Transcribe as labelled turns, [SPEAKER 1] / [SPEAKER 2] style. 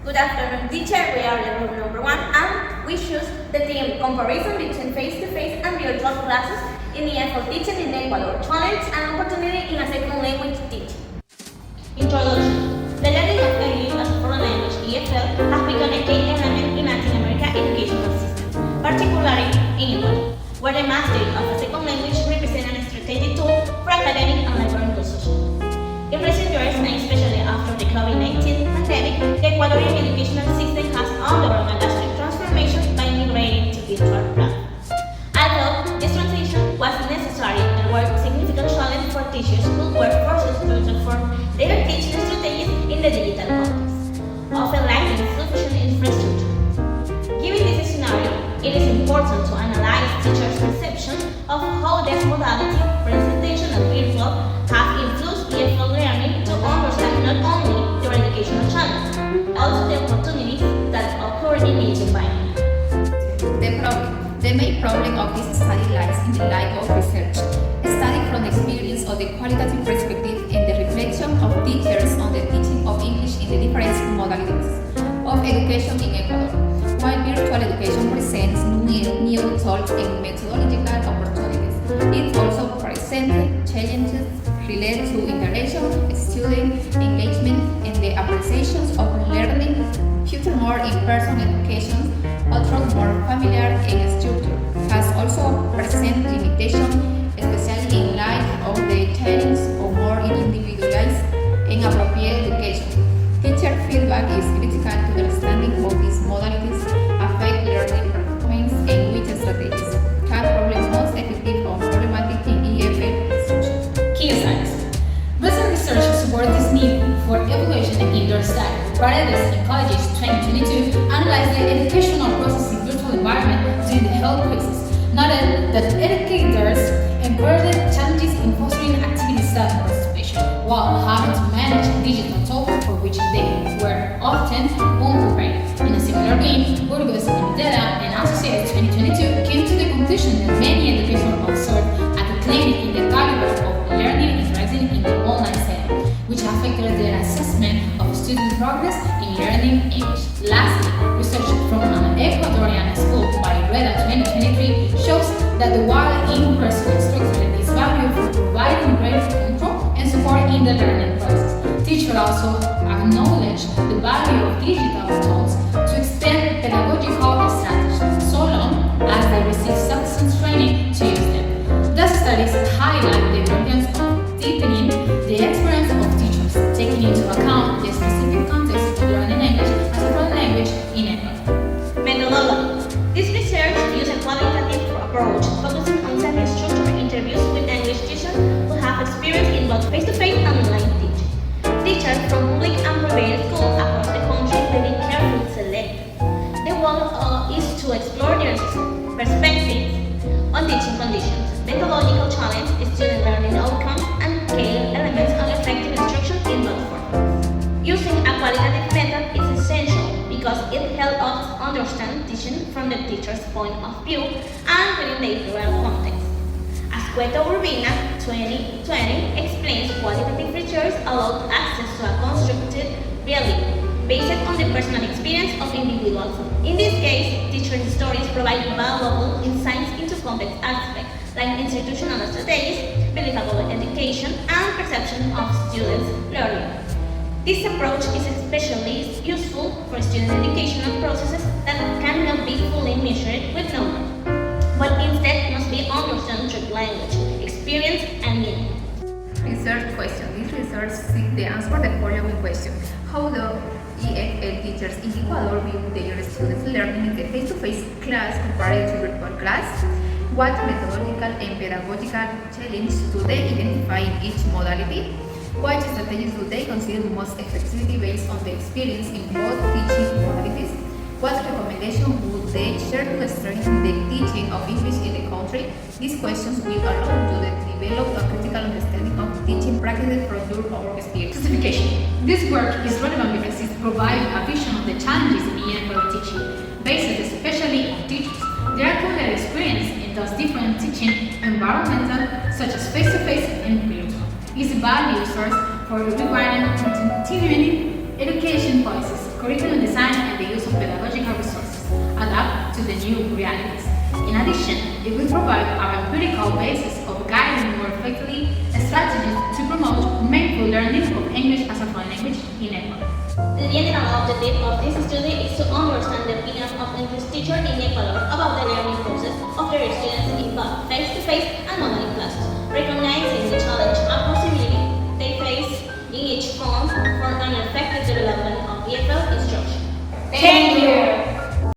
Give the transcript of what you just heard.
[SPEAKER 1] Good afternoon, teacher. We are the group number 1 and we choose the theme comparison between face-to-face and virtual classes in EFL teaching in Ecuador, challenge and opportunity in a second language teaching. Introduction. The learning of English as a foreign language (EFL) has become a key element in Latin America educational system, particularly in Ecuador, where the mastery of a second language represents a strategic tool for academic and library inclusion. In recent years, and especially after the COVID-19 pandemic, the Ecuadorian educational system has undergone a drastic transformation by migrating to virtual platforms. Although this transition was necessary and were a significant challenge for teachers who were forced to transform their teaching strategies in the digital context, often lacking sufficient infrastructure. Given this scenario, it is important to analyze teachers' perception of how this modality, presentation and virtual, have influenced EFL learning to understand not only their educational challenge, but also the opportunities that occur in each environment.
[SPEAKER 2] The main problem of this study lies in the lack of research, study from the experience of the qualitative perspective and the reflection of teachers on the teaching of English in the different modalities of education in Ecuador. While virtual education presents new tools and methodological opportunities, it also presents challenges related to interaction, student engagement, and the appreciations of learning. Future more in-person education, although more familiar and structured, has also present limitations, especially in light of the challenge of more individualized and appropriate education. Teacher feedback is critical to understanding how these modalities affect learning performance and which strategies can problem most effective or problematic in EFL instruction.
[SPEAKER 3] Key insights. Recent research supports this need for evaluation in indoor study. Paredes in Colleges 2022 analyzed the educational process in virtual environment during the health crisis, noted that educators encountered challenges in fostering activity self-participation while having to manage digital tools for which they were often unprepared. In a similar vein, Burgos, Imidera, and Associates 2022 came to the conclusion that many educators observed at the clinic in the value of learning interacting in the online setting, which affected their assessment of student progress in learning English. Lastly, research from an Ecuadorian school by Rueda 2023 shows that while in-person instruction is valuable for providing greater control and support in the learning process, teachers also acknowledge the value of digital tools to extend pedagogical strategies, so long as they receive sufficient training to use them. Thus, studies highlight the importance of deepening the experience of teachers, taking into account the specific context of learning English as a foreign language in Ecuador.
[SPEAKER 1] Methodology. This research uses a qualitative approach focusing on semi-structured interviews with English teachers who have experience in both face-to-face and online teaching. Teachers from public and private schools across the country have been carefully selected. The goal is to explore their perspectives on teaching conditions, methodological challenge, student learning outcomes, and key elements of effective instruction in both formats. Using a qualitative method is essential because it helps us understand teaching from the teacher's point of view and within the real context. As Cueto Urbina 2020 explains, qualitative research allows access to a constructed reality based on the personal experience of individuals. In this case, teacher stories provide valuable insights into complex aspects like institutional strategies, believable education, and perception of students' learning. This approach is especially useful for student educational processes that cannot be fully measured with numbers, but instead must be understood through language, experience, and meaning.
[SPEAKER 2] Research question. This research seeks the answer to the following question. How do EFL teachers in Ecuador view their students learning in the face-to-face class compared to virtual class? What methodological and pedagogical challenges do they identify in each modality? What strategies do they consider most effective based on the experience in both teaching modalities? What recommendations would they share to strengthen the teaching of English in the country? These questions will allow you to develop a critical understanding of teaching practices from your own experience.
[SPEAKER 3] Justification. This work is relevant because it provides a vision of the challenges in EFL teaching, based especially on teachers. They are clearly experienced in those different teaching environments such as face-to-face and virtual. It's a value source for requiring continuing education policies, curriculum design, to the new realities. In addition, it will provide our empirical basis of guiding more effectively strategies to promote meaningful learning of English as a foreign language in Ecuador.
[SPEAKER 1] The general objective of this study is to understand the opinion of English teachers in Ecuador about the learning process of their students in both face-to-face and online